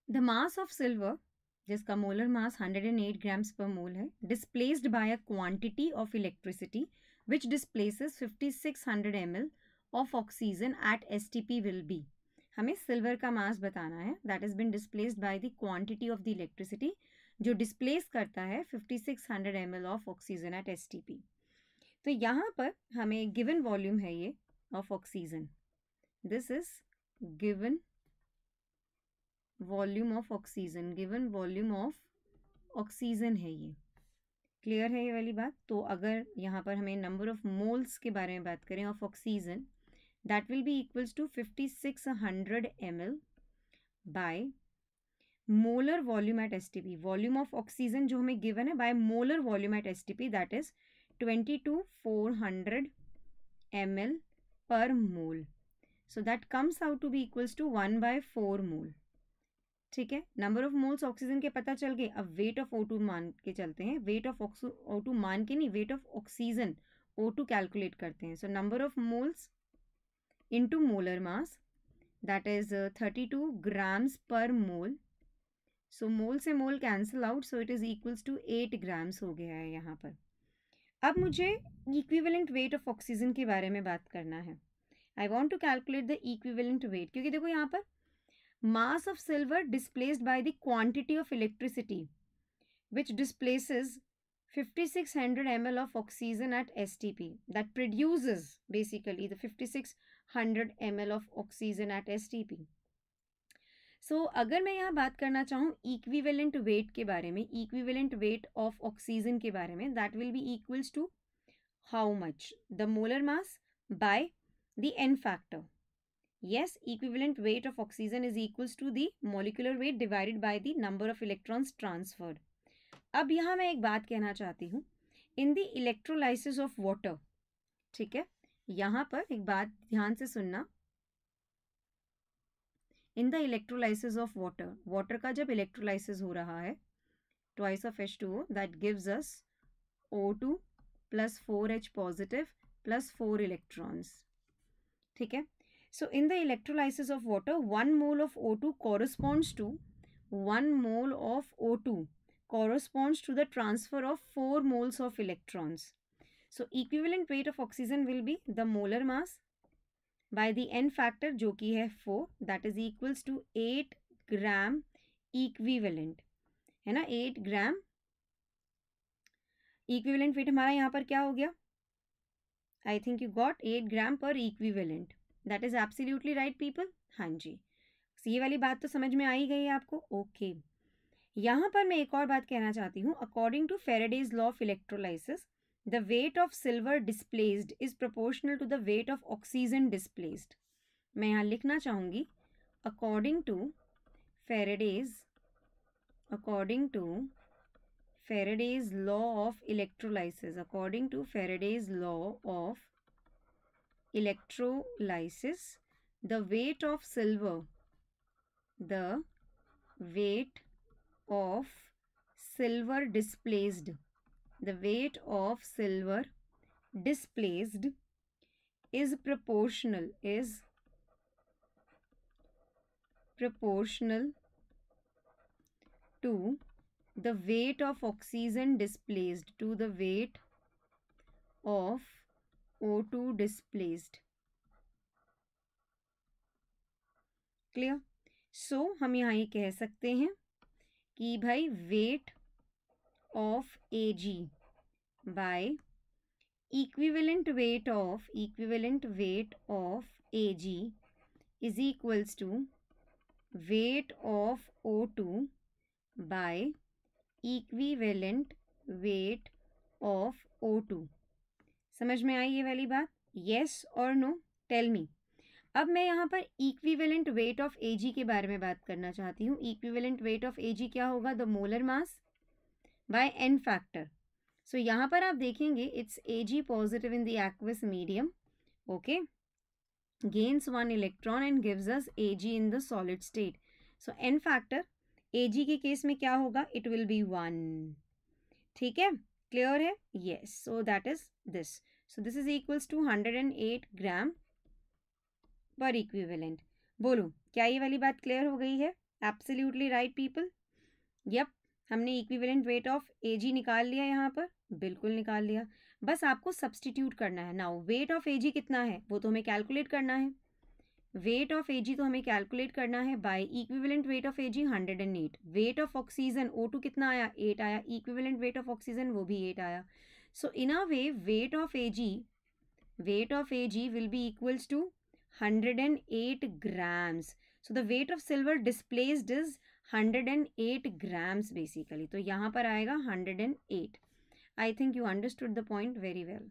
The mass of silver, जिसका molar mass 108 grams पर mole है, displaced by a quantity of electricity which displaces 5600 ml of oxygen at STP will be. हमें silver का mass बताना है, that is been displaced by the quantity of the electricity जो displace करता है 5600 ml of oxygen at STP। तो यहाँ पर हमें गिवन वॉल्यूम है ये of oxygen, this is given volume of oxygen, given volume of oxygen है ये। क्लियर है ये वाली बात? तो अगर यहाँ पर हमें नंबर ऑफ मोल्स के बारे में बात करें of oxygen, that will be equals to 5600 ml by molar volume at STP। Volume of oxygen जो हमें गिवन है by molar volume at STP, that is 22,400 ml per mole. So that comes out to be equals to 1/4 mole. ठीक है, number of moles oxygen के पता चल गए। अब वेट ऑफ O2 मान के चलते हैं, वेट ऑफ O2 मान के नहीं, wait of oxygen O2 calculate करते हैं। So number of moles into molar mass, that is 32 grams पर मोल। सो मोल से mole cancel out, so it is equals to 8 grams हो गया है यहाँ पर। अब मुझे इक्विवेलेंट वेट ऑफ ऑक्सीजन के बारे में बात करना है। I want to calculate the equivalent weight, क्योंकि देखो यहाँ पर mass of silver displaced by the quantity of electricity which displaces 5600 ml of oxygen at STP, that produces basically the 5600 ml of oxygen at STP. So अगर मैं यहाँ बात करना चाहूँ इक्विवेलेंट वेट के बारे में, इक्विवेलेंट वेट ऑफ ऑक्सीजन के बारे में, that will be equals to how much, the molar mass by the n factor. Yes, equivalent weight of oxygen is equals to the molecular weight divided by the number of electrons transferred. अब यहाँ मैं एक बात कहना चाहती हूँ, in the electrolysis of water, ठीक है, यहाँ पर एक बात ध्यान से सुनना, in the electrolysis of water, water का जब electrolysis हो रहा है, twice of H2O, that gives us O2 plus 4H positive plus 4 electrons, ठीक है। So in the electrolysis of water, 1 mole of O2 corresponds to 1 mole of O2 corresponds to the transfer of 4 moles of electrons. So equivalent weight of oxygen will be the molar mass by the n factor जो कि है 4, that is equals to 8 gram equivalent, है ना, 8 ग्राम equivalent weight हमारा यहाँ पर क्या हो गया? I think you got 8 ग्राम पर equivalent. That is absolutely right people. हाँ जी, ये वाली बात तो समझ में आ ही गई है आपको। ओके, यहाँ पर मैं एक और बात कहना चाहती हूँ। According to Faraday's law of electrolysis, the weight of silver displaced is proportional to the weight of oxygen displaced. मैं यहाँ लिखना चाहूँगी according to Faraday's law of electrolysis, according to Faraday's law of electrolysis, the weight of silver displaced, the weight of silver displaced is proportional to the weight of oxygen displaced, to the weight of O2 displaced. Clear? So हम यहाँ ये कह सकते हैं कि भाई weight of Ag by equivalent weight of Ag is equals to weight of O2 by equivalent weight of O2। समझ में आई ये वाली बात? येस और नो, टेल मी। अब मैं यहाँ पर इक्विवेलेंट वेट ऑफ Ag के बारे में बात करना चाहती हूँ। इक्विवेलेंट वेट ऑफ Ag क्या होगा? The molar mass by n factor. So यहाँ पर आप देखेंगे it's Ag positive in the aqueous medium, okay, gains 1 electron and gives us Ag in the solid state. So n factor Ag के case में क्या होगा? It will be 1। ठीक है, क्लियर है? Yes, so that is this. So this is equals to 108 gram per equivalent. बोलो, क्या ये वाली बात क्लियर हो गई है? Absolutely right people. यप, हमने इक्विवेलेंट वेट ऑफ Ag निकाल लिया यहाँ पर, बिल्कुल निकाल लिया। बस आपको सब्सटीट्यूट करना है। नाउ वेट ऑफ Ag कितना है वो तो हमें कैलकुलेट करना है। वेट ऑफ Ag तो हमें कैलकुलेट करना है bye equivalent weight of Ag 108। Wait of oxygen O2 कितना आया, 8 आया। इक्विवेलेंट वेट ऑफ ऑक्सीजन वो भी 8 आया। So in a way weight of Ag will be equals to 108 grams. So the weight of silver displaced is 108 grams basically. तो यहाँ पर आएगा 108. I think you understood the point very well.